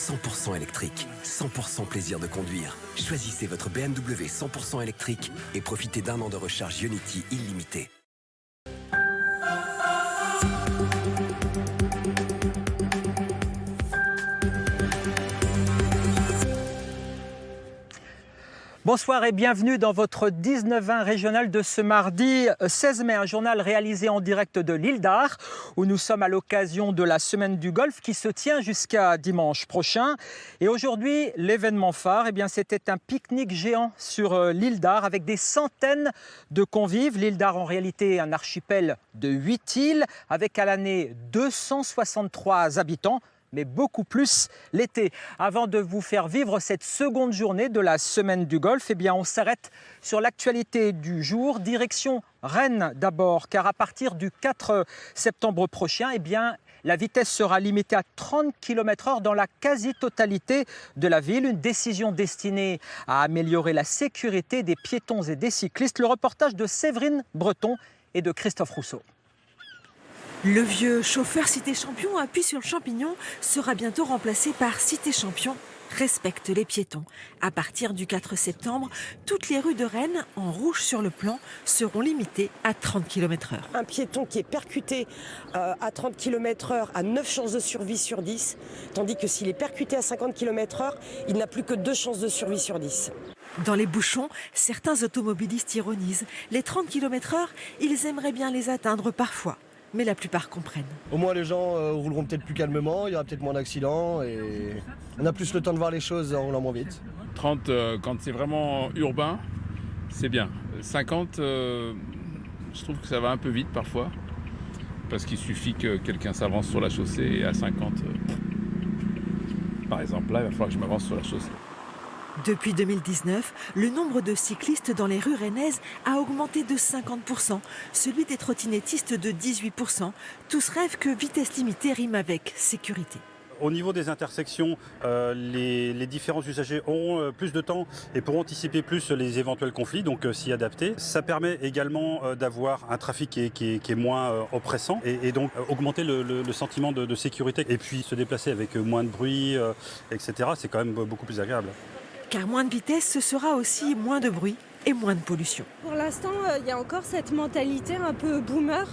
100% électrique, 100% plaisir de conduire. Choisissez votre BMW 100% électrique et profitez d'un an de recharge Ionity illimité. Bonsoir et bienvenue dans votre 19-20 régional de ce mardi 16 mai, un journal réalisé en direct de l'île d'Ar, où nous sommes à l'occasion de la semaine du golf qui se tient jusqu'à dimanche prochain. Et aujourd'hui, l'événement phare, c'était un pique-nique géant sur l'île d'Ar avec des centaines de convives. L'île d'Ar, en réalité, est un archipel de 8 îles avec à l'année 263 habitants, mais beaucoup plus l'été. Avant de vous faire vivre cette seconde journée de la semaine du golf, on s'arrête sur l'actualité du jour. Direction Rennes d'abord, car à partir du 4 septembre prochain, la vitesse sera limitée à 30 km/h dans la quasi-totalité de la ville. Une décision destinée à améliorer la sécurité des piétons et des cyclistes. Le reportage de Séverine Breton et de Christophe Rousseau. Le vieux chauffeur Cité Champion appuie sur le champignon sera bientôt remplacé par Cité Champion respecte les piétons. À partir du 4 septembre, toutes les rues de Rennes, en rouge sur le plan, seront limitées à 30 km/h. Un piéton qui est percuté à 30 km/h a 9 chances de survie sur 10, tandis que s'il est percuté à 50 km/h, il n'a plus que 2 chances de survie sur 10. Dans les bouchons, certains automobilistes ironisent. Les 30 km/h, ils aimeraient bien les atteindre parfois. Mais la plupart comprennent. Au moins les gens rouleront peut-être plus calmement, il y aura peut-être moins d'accidents et on a plus le temps de voir les choses en roulant moins vite. 30 quand c'est vraiment urbain, c'est bien. 50, je trouve que ça va un peu vite parfois, parce qu'il suffit que quelqu'un s'avance sur la chaussée et à 50, par exemple là, il va falloir que je m'avance sur la chaussée. Depuis 2019, le nombre de cyclistes dans les rues rennaises a augmenté de 50%, celui des trottinettistes de 18%. Tous rêvent que vitesse limitée rime avec sécurité. Au niveau des intersections, les différents usagers auront plus de temps et pourront anticiper plus les éventuels conflits, donc s'y adapter. Ça permet également d'avoir un trafic qui est moins oppressant et donc augmenter le sentiment de sécurité. Et puis se déplacer avec moins de bruit, etc., c'est quand même beaucoup plus agréable. Car moins de vitesse, ce sera aussi moins de bruit et moins de pollution. Pour l'instant, il y a encore cette mentalité un peu boomer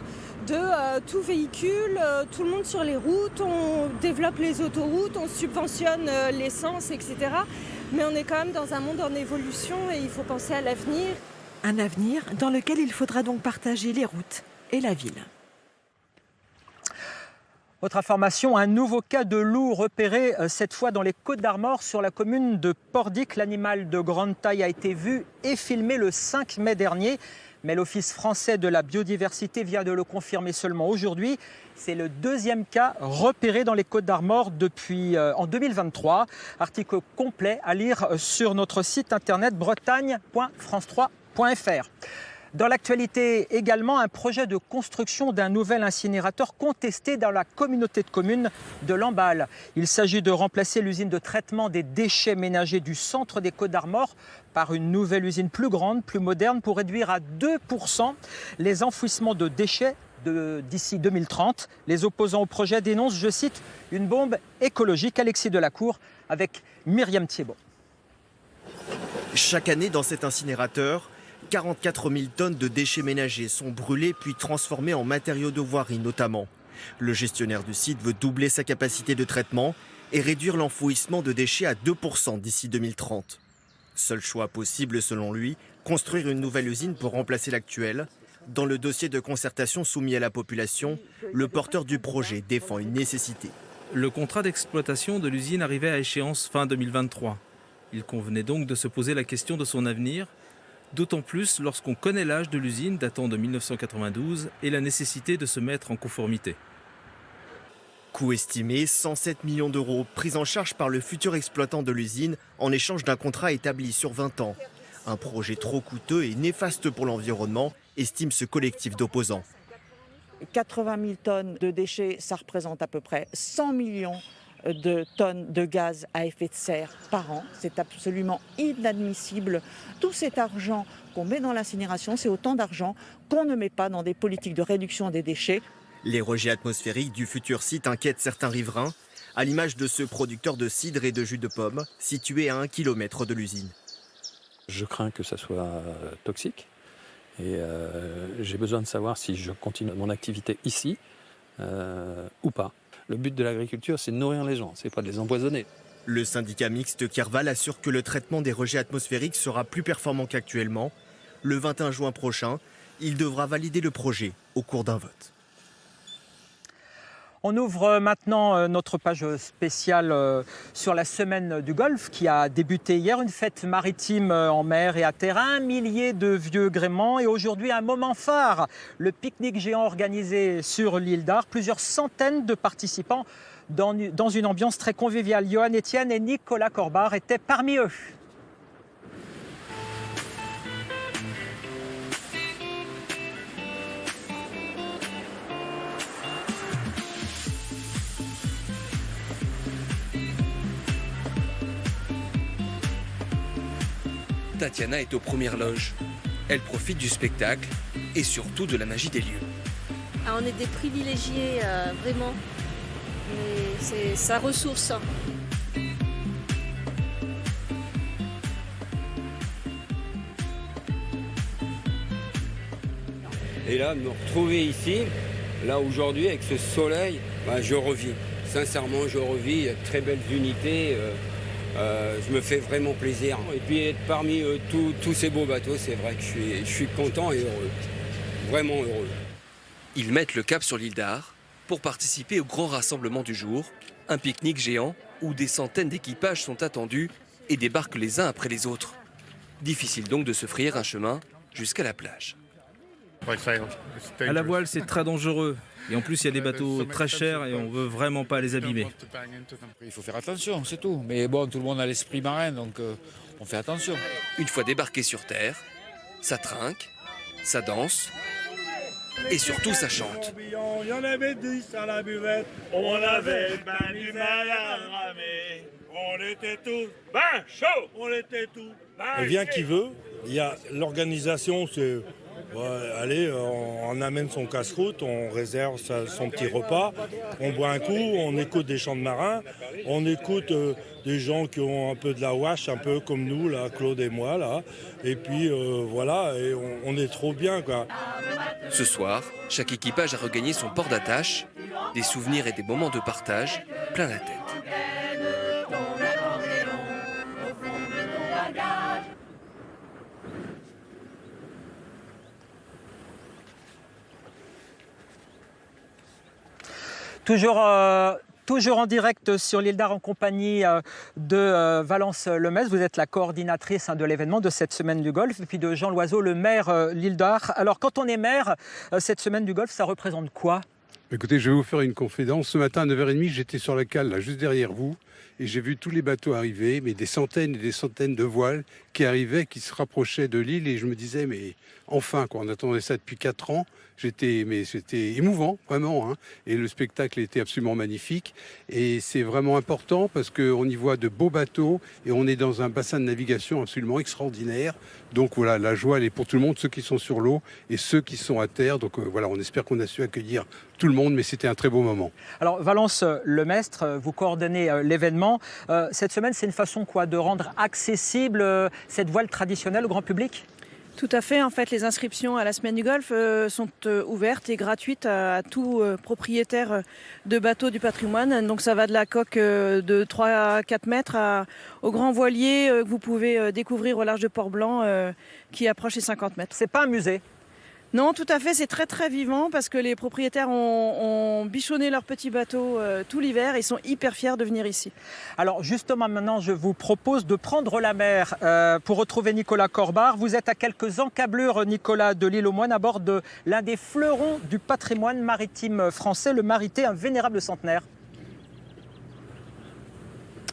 de tout véhicule, tout le monde sur les routes, on développe les autoroutes, on subventionne l'essence, etc. Mais on est quand même dans un monde en évolution et il faut penser à l'avenir. Un avenir dans lequel il faudra donc partager les routes et la ville. Autre information, un nouveau cas de loup repéré cette fois dans les Côtes-d'Armor sur la commune de Pordic. L'animal de grande taille a été vu et filmé le 5 mai dernier. Mais l'Office français de la biodiversité vient de le confirmer seulement aujourd'hui. C'est le deuxième cas repéré dans les Côtes-d'Armor depuis en 2023. Article complet à lire sur notre site internet bretagne.france3.fr. Dans l'actualité également, un projet de construction d'un nouvel incinérateur contesté dans la communauté de communes de Lamballe. Il s'agit de remplacer l'usine de traitement des déchets ménagers du centre des Côtes-d'Armor par une nouvelle usine plus grande, plus moderne, pour réduire à 2% les enfouissements de déchets d'ici 2030. Les opposants au projet dénoncent, je cite, une bombe écologique. Alexis Delacour avec Myriam Thiebaud. Chaque année dans cet incinérateur, 44 000 tonnes de déchets ménagers sont brûlés puis transformés en matériaux de voirie notamment. Le gestionnaire du site veut doubler sa capacité de traitement et réduire l'enfouissement de déchets à 2% d'ici 2030. Seul choix possible selon lui, construire une nouvelle usine pour remplacer l'actuelle. Dans le dossier de concertation soumis à la population, le porteur du projet défend une nécessité. Le contrat d'exploitation de l'usine arrivait à échéance fin 2023. Il convenait donc de se poser la question de son avenir, d'autant plus lorsqu'on connaît l'âge de l'usine datant de 1992 et la nécessité de se mettre en conformité. Coût estimé 107 millions d'euros, pris en charge par le futur exploitant de l'usine en échange d'un contrat établi sur 20 ans. Un projet trop coûteux et néfaste pour l'environnement, estime ce collectif d'opposants. 80 000 tonnes de déchets, ça représente à peu près 100 millions de tonnes de gaz à effet de serre par an. C'est absolument inadmissible. Tout cet argent qu'on met dans l'incinération, c'est autant d'argent qu'on ne met pas dans des politiques de réduction des déchets. Les rejets atmosphériques du futur site inquiètent certains riverains. à l'image de ce producteur de cidre et de jus de pomme situé à 1 km de l'usine. Je crains que ça soit toxique et j'ai besoin de savoir si je continue mon activité ici ou pas. Le but de l'agriculture, c'est de nourrir les gens, c'est pas de les empoisonner. Le syndicat mixte Kerval assure que le traitement des rejets atmosphériques sera plus performant qu'actuellement. Le 21 juin prochain, il devra valider le projet au cours d'un vote. On ouvre maintenant notre page spéciale sur la semaine du Golfe qui a débuté hier. Une fête maritime en mer et à terre, 1 millier de vieux gréements. Et aujourd'hui, un moment phare, le pique-nique géant organisé sur l'île d'Ar. Plusieurs centaines de participants dans une ambiance très conviviale. Johan Etienne et Nicolas Corbard étaient parmi eux. Tatiana est aux premières loges. Elle profite du spectacle et surtout de la magie des lieux. Ah, on est des privilégiés, vraiment. C'est sa ressource. Et là, me retrouver ici, là aujourd'hui, avec ce soleil, je revis. Sincèrement, je revis. Il y a de très belles unités. Je me fais vraiment plaisir. Et puis être parmi tous ces beaux bateaux, c'est vrai que je suis content et heureux. Vraiment heureux. Ils mettent le cap sur l'île d'Ar pour participer au grand rassemblement du jour, un pique-nique géant où des centaines d'équipages sont attendus et débarquent les uns après les autres. Difficile donc de se frayer un chemin jusqu'à la plage. À la voile, c'est très dangereux. Et en plus, il y a des bateaux très chers et on veut vraiment pas les abîmer. Il faut faire attention, c'est tout. Mais bon, tout le monde a l'esprit marin, donc on fait attention. Une fois débarqué sur terre, ça trinque, ça danse et surtout ça chante. Il y en avait 10 à la buvette, on avait ben du mal à ramer. On était tous ben chaud, on était tous ben. Il vient qui veut. Il y a l'organisation, c'est allez, on amène son casse-croûte, on réserve son petit repas, on boit un coup, on écoute des chants de marins, on écoute des gens qui ont un peu de la ouache, un peu comme nous, là, Claude et moi, là. Et puis voilà, et on est trop bien, quoi. Ce soir, chaque équipage a regagné son port d'attache, des souvenirs et des moments de partage plein la tête. Toujours en direct sur l'île d'Ar en compagnie de Valence Lemez. Vous êtes la coordinatrice de l'événement de cette semaine du Golfe et puis de Jean Loiseau, le maire l'île d'Ar. Alors quand on est maire, cette semaine du Golfe, ça représente quoi? Écoutez, je vais vous faire une confidence. Ce matin à 9h30, j'étais sur la cale, là, juste derrière vous, et j'ai vu tous les bateaux arriver, mais des centaines et des centaines de voiles qui arrivaient, qui se rapprochaient de l'île, et je me disais, mais enfin, quoi, on attendait ça depuis 4 ans. Mais c'était émouvant, vraiment, hein. Et le spectacle était absolument magnifique. Et c'est vraiment important parce qu'on y voit de beaux bateaux et on est dans un bassin de navigation absolument extraordinaire. Donc voilà, la joie, elle est pour tout le monde, ceux qui sont sur l'eau et ceux qui sont à terre. Donc voilà, on espère qu'on a su accueillir tout le monde, mais c'était un très beau moment. Alors Valence Lemestre, vous coordonnez l'événement. Cette semaine, c'est une façon de rendre accessible cette voile traditionnelle au grand public ? Tout à fait. En fait, les inscriptions à la Semaine du Golfe sont ouvertes et gratuites à tout propriétaire de bateau du patrimoine. Donc ça va de la coque de 3 à 4 mètres au grand voilier que vous pouvez découvrir au large de Port-Blanc qui approche les 50 mètres. C'est pas un musée ? Non, tout à fait, c'est très très vivant parce que les propriétaires ont bichonné leur petit bateau tout l'hiver et ils sont hyper fiers de venir ici. Alors justement maintenant je vous propose de prendre la mer pour retrouver Nicolas Corbard. Vous êtes à quelques encablures, Nicolas, de l'île aux Moines à bord de l'un des fleurons du patrimoine maritime français, le Marité, un vénérable centenaire.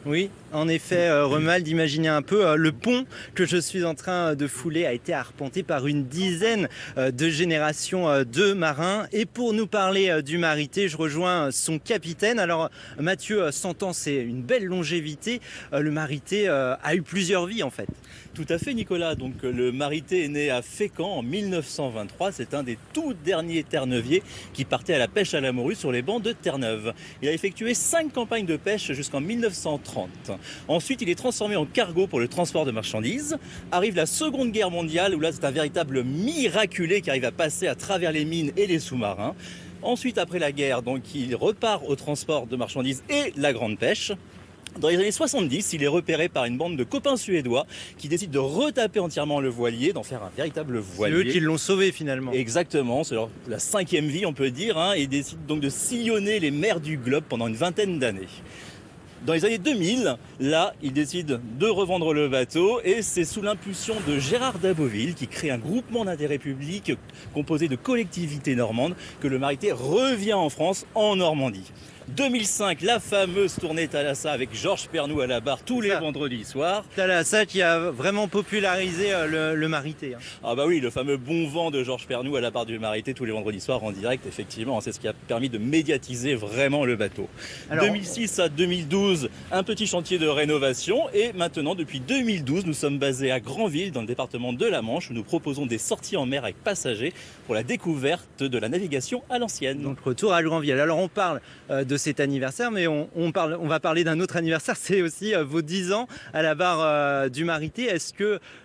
Oui, en effet, Romuald, imaginez un peu, le pont que je suis en train de fouler a été arpenté par une dizaine de générations de marins. Et pour nous parler du Marité, je rejoins son capitaine. Alors Mathieu, 100 ans, c'est une belle longévité. Le Marité a eu plusieurs vies en fait. Tout à fait Nicolas, donc le Marité est né à Fécamp en 1923, c'est un des tout derniers terre-neuviers qui partait à la pêche à la morue sur les bancs de Terre-Neuve. Il a effectué 5 campagnes de pêche jusqu'en 1930. Ensuite il est transformé en cargo pour le transport de marchandises. Arrive la Seconde Guerre mondiale où là c'est un véritable miraculé qui arrive à passer à travers les mines et les sous-marins. Ensuite après la guerre, donc il repart au transport de marchandises et la grande pêche. Dans les années 70, il est repéré par une bande de copains suédois qui décident de retaper entièrement le voilier, d'en faire un véritable voilier. C'est eux qui l'ont sauvé finalement. Exactement, c'est la 5e vie on peut dire, et ils décident donc de sillonner les mers du globe pendant une vingtaine d'années. Dans les années 2000, là, il décide de revendre le bateau et c'est sous l'impulsion de Gérard Daboville qui crée un groupement d'intérêt public composé de collectivités normandes que le Marité revient en France, en Normandie. 2005, la fameuse tournée Thalassa avec Georges Pernou à la barre tous les vendredis soirs. Thalassa qui a vraiment popularisé le Marité. Ah bah oui, le fameux bon vent de Georges Pernou à la barre du Marité tous les vendredis soirs en direct, effectivement, c'est ce qui a permis de médiatiser vraiment le bateau. Alors, 2006 à 2012, un petit chantier de rénovation et maintenant depuis 2012, nous sommes basés à Granville dans le département de la Manche où nous proposons des sorties en mer avec passagers pour la découverte de la navigation à l'ancienne. Donc retour à Granville. Alors on parle de cet anniversaire, mais on va parler d'un autre anniversaire, c'est aussi vos 10 ans à la barre du Marité.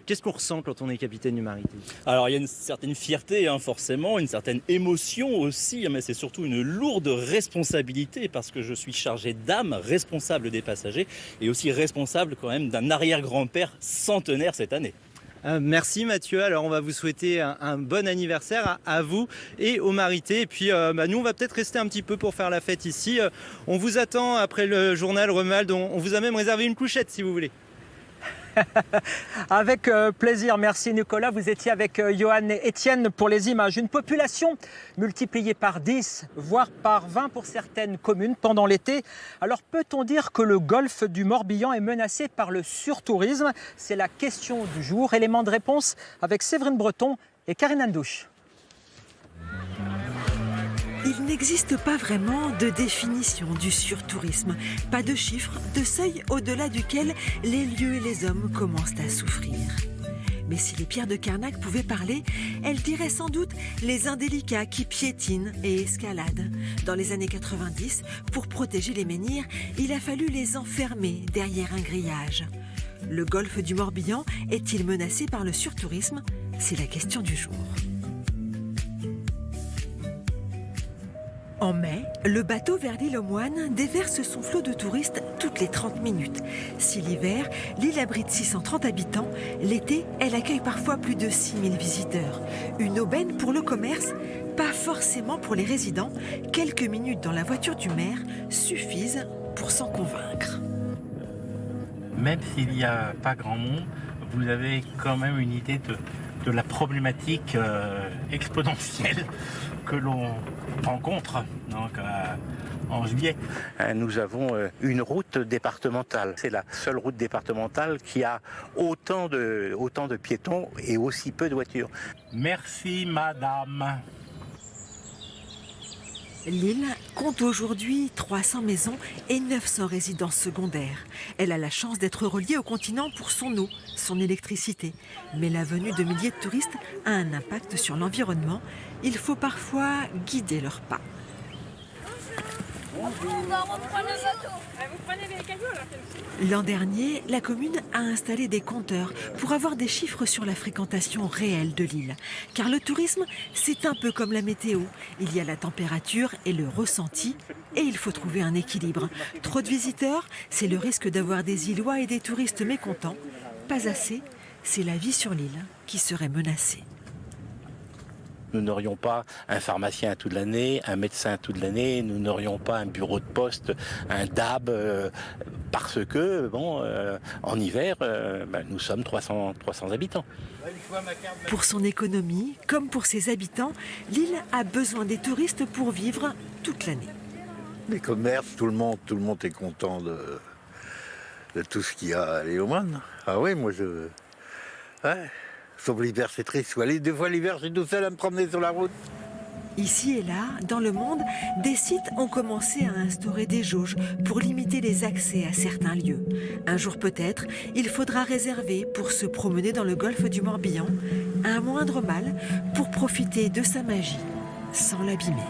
Qu'est-ce qu'on ressent quand on est capitaine du Marité? Alors il y a une certaine fierté forcément, une certaine émotion aussi, mais c'est surtout une lourde responsabilité parce que je suis chargé d'âme, responsable des passagers et aussi responsable quand même d'un arrière-grand-père centenaire cette année. Merci Mathieu, alors on va vous souhaiter un bon anniversaire à vous et au Marité. Et puis nous on va peut-être rester un petit peu pour faire la fête ici. On vous attend après le journal Romuald, on vous a même réservé une couchette si vous voulez. Avec plaisir, merci Nicolas. Vous étiez avec Johan et Étienne pour les images. Une population multipliée par 10, voire par 20 pour certaines communes pendant l'été. Alors peut-on dire que le golfe du Morbihan est menacé par le surtourisme? C'est la question du jour. Élément de réponse avec Séverine Breton et Karine Andouche. Il n'existe pas vraiment de définition du surtourisme, pas de chiffre, de seuil au-delà duquel les lieux et les hommes commencent à souffrir. Mais si les pierres de Carnac pouvaient parler, elles diraient sans doute les indélicats qui piétinent et escaladent. Dans les années 90, pour protéger les menhirs, il a fallu les enfermer derrière un grillage. Le golfe du Morbihan est-il menacé par le surtourisme? C'est la question du jour. En mai, le bateau vers l'île aux Moines déverse son flot de touristes toutes les 30 minutes. Si l'hiver, l'île abrite 630 habitants, l'été, elle accueille parfois plus de 6000 visiteurs. Une aubaine pour le commerce, pas forcément pour les résidents. Quelques minutes dans la voiture du maire suffisent pour s'en convaincre. Même s'il n'y a pas grand monde, vous avez quand même une idée de la problématique exponentielle que l'on rencontre donc, en juillet. Nous avons une route départementale. C'est la seule route départementale qui a autant de piétons et aussi peu de voitures. Merci madame. L'île compte aujourd'hui 300 maisons et 900 résidences secondaires. Elle a la chance d'être reliée au continent pour son eau, son électricité. Mais la venue de milliers de touristes a un impact sur l'environnement. Il faut parfois guider leurs pas. L'an dernier, la commune a installé des compteurs pour avoir des chiffres sur la fréquentation réelle de l'île. Car le tourisme, c'est un peu comme la météo. Il y a la température et le ressenti, et il faut trouver un équilibre. Trop de visiteurs, c'est le risque d'avoir des Îlois et des touristes mécontents. Pas assez, c'est la vie sur l'île qui serait menacée. Nous n'aurions pas un pharmacien toute l'année, un médecin toute l'année, nous n'aurions pas un bureau de poste, un DAB, parce que, en hiver, nous sommes 300 habitants. Pour son économie, comme pour ses habitants, l'île a besoin des touristes pour vivre toute l'année. Les commerces, tout le monde est content de tout ce qu'il y a à Léomane. Ah oui, moi je... Ouais. Sauf l'hiver, c'est triste. Des fois l'hiver, je suis tout seul à me promener sur la route. Ici et là, dans le monde, des sites ont commencé à instaurer des jauges pour limiter les accès à certains lieux. Un jour peut-être, il faudra réserver pour se promener dans le golfe du Morbihan, un moindre mal pour profiter de sa magie sans l'abîmer.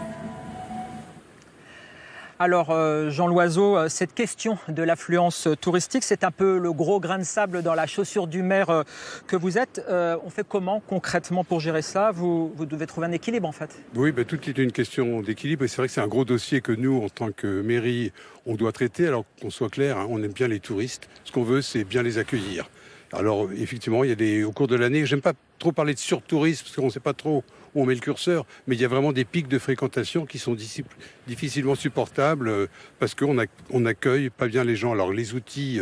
Alors Jean Loiseau, cette question de l'affluence touristique, c'est un peu le gros grain de sable dans la chaussure du maire que vous êtes. On fait comment concrètement pour gérer ça? Vous devez trouver un équilibre en fait. Oui, tout est une question d'équilibre. Et c'est vrai que c'est un gros dossier que nous, en tant que mairie, on doit traiter. Alors qu'on soit clair, on aime bien les touristes. Ce qu'on veut, c'est bien les accueillir. Alors effectivement, il y a au cours de l'année, j'aime pas trop parler de surtourisme parce qu'on ne sait pas trop où on met le curseur, mais il y a vraiment des pics de fréquentation qui sont difficilement supportables parce qu'on n'accueille pas bien les gens. Alors les outils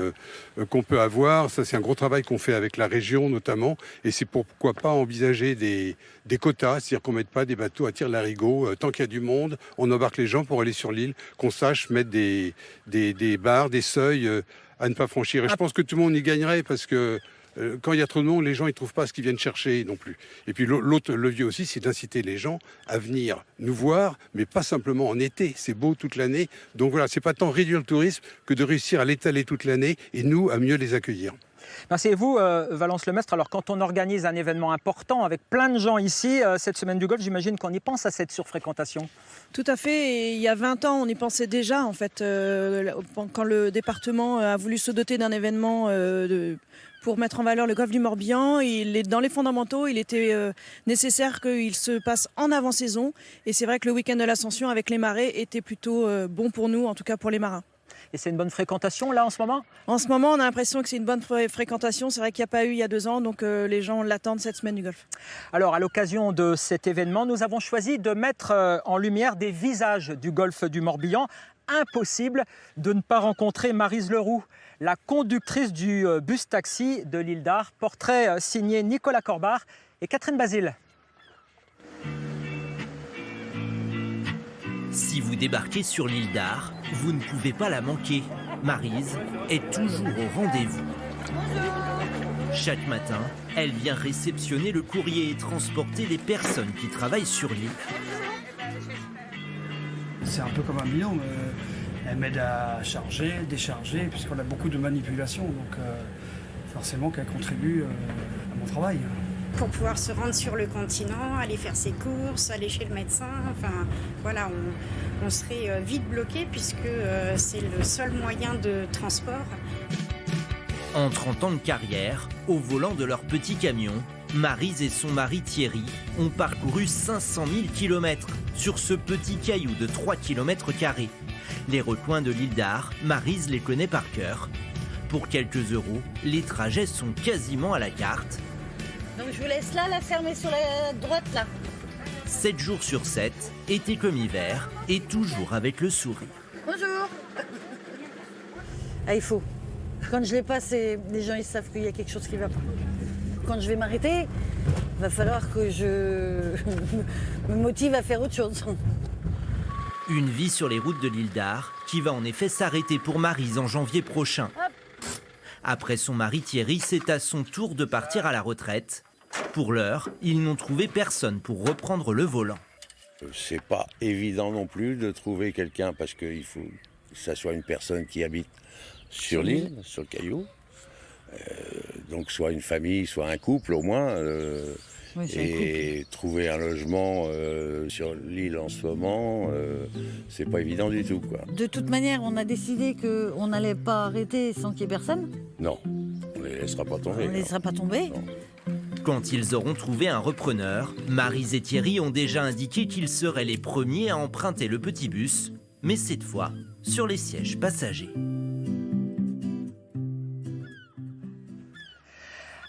qu'on peut avoir, ça c'est un gros travail qu'on fait avec la région notamment, et c'est pourquoi pas envisager des quotas, c'est-à-dire qu'on ne mette pas des bateaux à tire-larigot. Tant qu'il y a du monde, on embarque les gens pour aller sur l'île, qu'on sache mettre des barres, des seuils à ne pas franchir. Et je pense que tout le monde y gagnerait parce que quand il y a trop de monde, les gens ne trouvent pas ce qu'ils viennent chercher non plus. Et puis l'autre levier aussi, c'est d'inciter les gens à venir nous voir, mais pas simplement en été. C'est beau toute l'année. Donc voilà, c'est pas tant réduire le tourisme que de réussir à l'étaler toute l'année et nous, à mieux les accueillir. Merci. Et vous, Valence Lemestre, alors quand on organise un événement important avec plein de gens ici, cette semaine du golf, j'imagine qu'on y pense à cette surfréquentation. Tout à fait. Et il y a 20 ans, on y pensait déjà, en fait, quand le département a voulu se doter d'un événement pour mettre en valeur le golfe du Morbihan. Dans les fondamentaux, il était nécessaire qu'il se passe en avant-saison. Et c'est vrai que le week-end de l'Ascension avec les marées était plutôt bon pour nous, en tout cas pour les marins. Et c'est une bonne fréquentation là en ce moment? En ce moment, on a l'impression que c'est une bonne fréquentation. C'est vrai qu'il n'y a pas eu il y a 2 ans, donc les gens l'attendent cette semaine du golf. Alors à l'occasion de cet événement, nous avons choisi de mettre en lumière des visages du golfe du Morbihan. Impossible de ne pas rencontrer Maryse Leroux, la conductrice du bus taxi de l'île d'Ar. Portrait signé Nicolas Corbard et Catherine Basile. Si vous débarquez sur l'île d'Ar, vous ne pouvez pas la manquer. Maryse est toujours au rendez-vous. Chaque matin, elle vient réceptionner le courrier et transporter les personnes qui travaillent sur l'île. C'est un peu comme un binôme. Elle m'aide à charger, décharger, puisqu'on a beaucoup de manipulations. Donc forcément qu'elle contribue à mon travail. Pour pouvoir se rendre sur le continent, aller faire ses courses, aller chez le médecin, enfin voilà, on serait vite bloqué puisque c'est le seul moyen de transport. En 30 ans de carrière, au volant de leur petit camion, Maryse et son mari Thierry ont parcouru 500 000 km sur ce petit caillou de 3 km². Les recoins de l'île d'Ar, Maryse les connaît par cœur. Pour quelques euros, les trajets sont quasiment à la carte. Donc je vous laisse là, la fermer sur la droite là. 7 jours sur 7, été comme hiver, et toujours avec le sourire. Bonjour. Ah, il faut. Quand je les passe, les gens ils savent qu'il y a quelque chose qui ne va pas. Quand je vais m'arrêter, il va falloir que je me motive à faire autre chose. Une vie sur les routes de l'île d'Ar qui va en effet s'arrêter pour Maryse en janvier prochain. Après son mari Thierry, c'est à son tour de partir à la retraite. Pour l'heure, ils n'ont trouvé personne pour reprendre le volant. C'est pas évident non plus de trouver quelqu'un parce qu'il faut que ça soit une personne qui habite sur l'île, sur le caillou. Donc soit une famille, soit un couple au moins. Oui, et trouver un logement sur l'île en ce moment, c'est pas évident du tout, quoi. De toute manière, on a décidé qu'on n'allait pas arrêter sans qu'il y ait personne. Non, on les laissera pas tomber. On les laissera pas tomber. Non. Quand ils auront trouvé un repreneur, Maryse et Thierry ont déjà indiqué qu'ils seraient les premiers à emprunter le petit bus, mais cette fois sur les sièges passagers.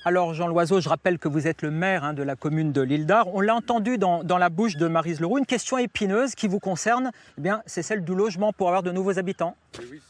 Alors Jean Loiseau, je rappelle que vous êtes le maire de la commune de l'île d'Ar. On l'a entendu dans la bouche de Maryse Leroux, une question épineuse qui vous concerne, c'est celle du logement pour avoir de nouveaux habitants. Oui,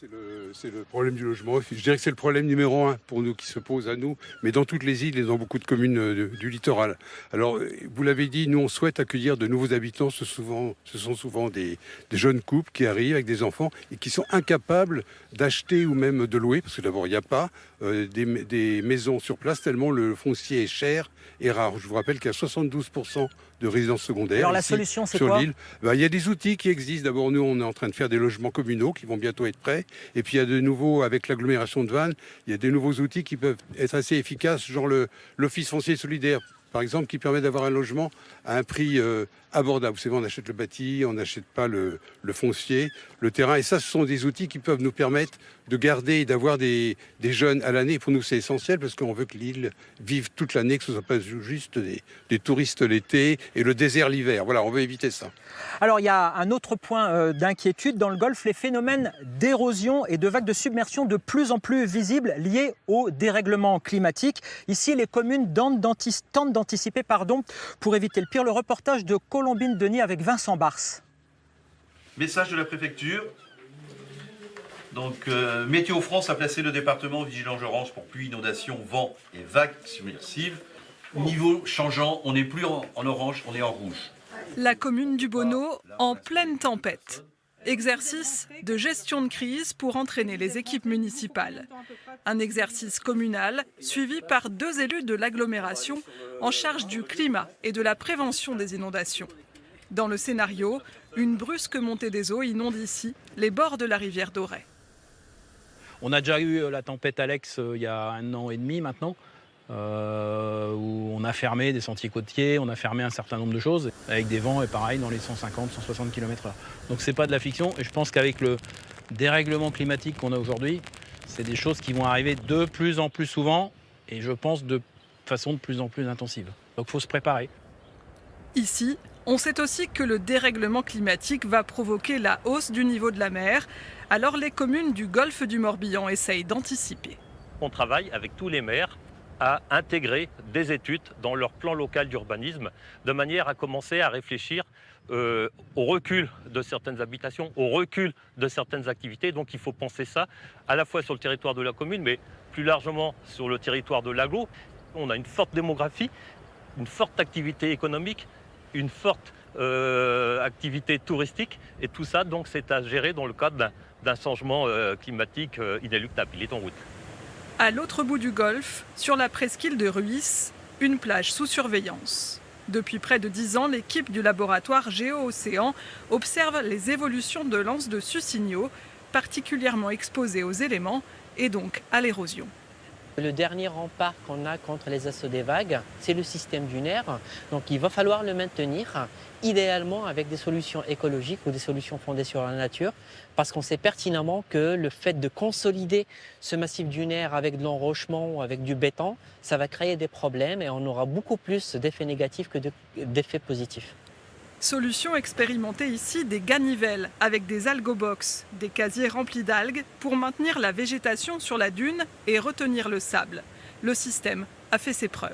c'est le problème du logement. Je dirais que c'est le problème numéro 1 pour nous, qui se pose à nous, mais dans toutes les îles et dans beaucoup de communes du littoral. Alors, vous l'avez dit, nous on souhaite accueillir de nouveaux habitants. Ce sont souvent des jeunes couples qui arrivent avec des enfants et qui sont incapables d'acheter ou même de louer, parce que d'abord il n'y a pas des maisons sur place tellement le foncier est cher et rare. Je vous rappelle qu'il y a 72% de résidences secondaires. Alors la ici, solution, c'est sur quoi? l'île. Il y a des outils qui existent. D'abord, nous, on est en train de faire des logements communaux qui vont bientôt être prêts. Et puis, il y a de nouveaux, avec l'agglomération de Vannes, il y a des nouveaux outils qui peuvent être assez efficaces, genre l'Office foncier solidaire, par exemple, qui permet d'avoir un logement à un prix abordable. Vous savez, on achète le bâti, on n'achète pas le foncier, le terrain. Et ça, ce sont des outils qui peuvent nous permettre de garder et d'avoir des jeunes à l'année. Pour nous, c'est essentiel parce qu'on veut que l'île vive toute l'année, que ce ne soit pas juste des touristes l'été et le désert l'hiver. Voilà, on veut éviter ça. Alors, il y a un autre point d'inquiétude dans le Golfe, les phénomènes d'érosion et de vagues de submersion de plus en plus visibles liés au dérèglement climatique. Ici, les communes tentent d'anticiper pour éviter le pire. Le reportage de Colombine Denis avec Vincent Barse. Message de la préfecture. Donc, Météo France a placé le département en vigilance orange pour pluie, inondations, vent et vagues submersives. Niveau changeant, on n'est plus en orange, on est en rouge. La commune du Bonneau en pleine tempête. Exercice de gestion de crise pour entraîner les équipes municipales. Un exercice communal suivi par 2 élus de l'agglomération en charge du climat et de la prévention des inondations. Dans le scénario, une brusque montée des eaux inonde ici les bords de la rivière d'Auray. On a déjà eu la tempête Alex il y a 1 an et demi maintenant, où on a fermé des sentiers côtiers, on a fermé un certain nombre de choses, avec des vents et pareil dans les 150-160 km/h. Donc c'est pas de la fiction, et je pense qu'avec le dérèglement climatique qu'on a aujourd'hui, c'est des choses qui vont arriver de plus en plus souvent, et je pense de façon de plus en plus intensive. Donc il faut se préparer. Ici, on sait aussi que le dérèglement climatique va provoquer la hausse du niveau de la mer, alors les communes du golfe du Morbihan essayent d'anticiper. On travaille avec tous les maires à intégrer des études dans leur plan local d'urbanisme, de manière à commencer à réfléchir au recul de certaines habitations, au recul de certaines activités. Donc il faut penser ça à la fois sur le territoire de la commune, mais plus largement sur le territoire de l'agglo. On a une forte démographie, une forte activité économique, une forte activité touristique, et tout ça, donc, c'est à gérer dans le cadre d'un changement climatique inéluctable. Il est en route. À l'autre bout du golfe, sur la presqu'île de Ruisse, une plage sous surveillance. Depuis près de 10 ans, l'équipe du laboratoire Géo-Océan observe les évolutions de l'anse de Sussigno, particulièrement exposée aux éléments et donc à l'érosion. Le dernier rempart qu'on a contre les assauts des vagues, c'est le système dunaire. Donc il va falloir le maintenir, idéalement avec des solutions écologiques ou des solutions fondées sur la nature, parce qu'on sait pertinemment que le fait de consolider ce massif dunaire avec de l'enrochement ou avec du béton, ça va créer des problèmes et on aura beaucoup plus d'effets négatifs que d'effets positifs. Solution expérimentée ici des ganivelles avec des algobox, des casiers remplis d'algues pour maintenir la végétation sur la dune et retenir le sable. Le système a fait ses preuves.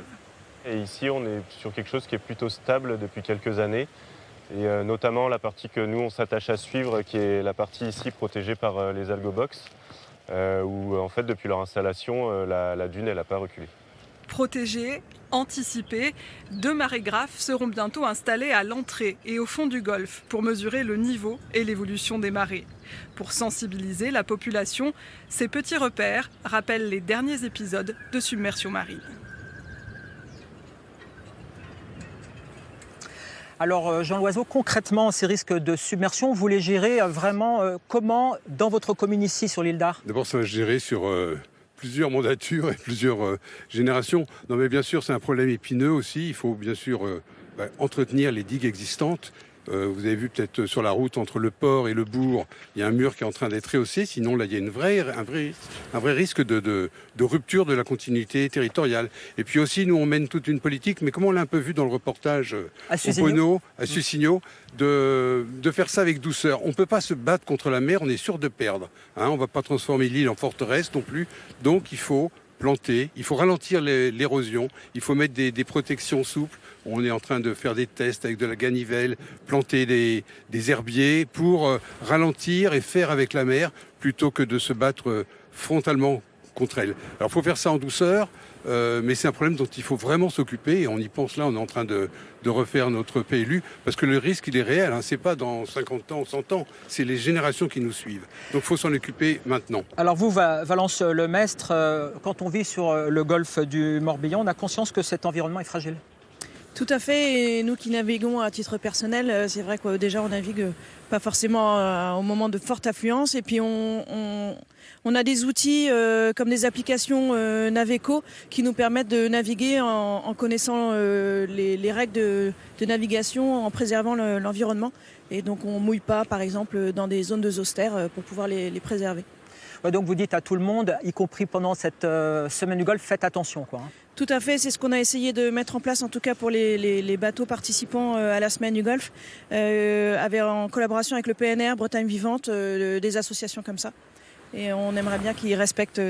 Et ici, on est sur quelque chose qui est plutôt stable depuis quelques années. Et notamment la partie que nous, on s'attache à suivre, qui est la partie ici protégée par les algobox, où en fait, depuis leur installation, la dune, elle n'a pas reculé. Protégés, anticipés, 2 marégraphes seront bientôt installés à l'entrée et au fond du golfe pour mesurer le niveau et l'évolution des marées. Pour sensibiliser la population, ces petits repères rappellent les derniers épisodes de submersion marine. Alors Jean Loiseau, concrètement, ces risques de submersion, vous les gérez vraiment comment dans votre commune ici sur l'île d'Ar? D'abord, ça va se gérer sur plusieurs mandatures et plusieurs générations. Non, mais bien sûr, c'est un problème épineux aussi. Il faut bien sûr entretenir les digues existantes. Vous avez vu peut-être sur la route entre le port et le bourg, il y a un mur qui est en train d'être rehaussé. Sinon, là, il y a un vrai risque de rupture de la continuité territoriale. Et puis aussi, nous, on mène toute une politique, mais comme on l'a un peu vu dans le reportage au Bonneau, à Sussigno, de faire ça avec douceur. On ne peut pas se battre contre la mer, on est sûr de perdre. On ne va pas transformer l'île en forteresse non plus. Donc, il faut planter, il faut ralentir l'érosion, il faut mettre des protections souples. On est en train de faire des tests avec de la ganivelle, planter des herbiers pour ralentir et faire avec la mer plutôt que de se battre frontalement contre elle. Alors il faut faire ça en douceur, mais c'est un problème dont il faut vraiment s'occuper et on y pense là, on est en train de refaire notre PLU parce que le risque il est réel, hein. C'est pas dans 50 ans, 100 ans, c'est les générations qui nous suivent. Donc il faut s'en occuper maintenant. Alors vous, Valence Lemestre, quand on vit sur le golfe du Morbihan, on a conscience que cet environnement est fragile? Tout à fait, et nous qui naviguons à titre personnel, c'est vrai que déjà on navigue pas forcément au moment de forte affluence, et puis on a des outils comme des applications Naveco qui nous permettent de naviguer en connaissant les règles de navigation, en préservant l'environnement, et donc on mouille pas par exemple dans des zones de zoster pour pouvoir les préserver. Ouais, donc vous dites à tout le monde, y compris pendant cette semaine du Golfe, faites attention, quoi. Tout à fait, c'est ce qu'on a essayé de mettre en place, en tout cas pour les bateaux participants à la semaine du Golfe, en collaboration avec le PNR, Bretagne Vivante, des associations comme ça. Et on aimerait bien qu'ils respectent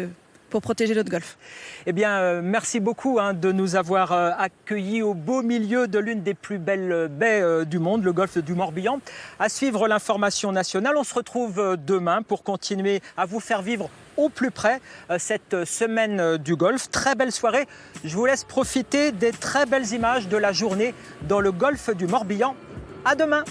pour protéger notre golfe. Eh bien, merci beaucoup de nous avoir accueillis au beau milieu de l'une des plus belles baies du monde, le golfe du Morbihan. À suivre l'information nationale, on se retrouve demain pour continuer à vous faire vivre au plus près cette semaine du Golfe. Très belle soirée. Je vous laisse profiter des très belles images de la journée dans le golfe du Morbihan. À demain.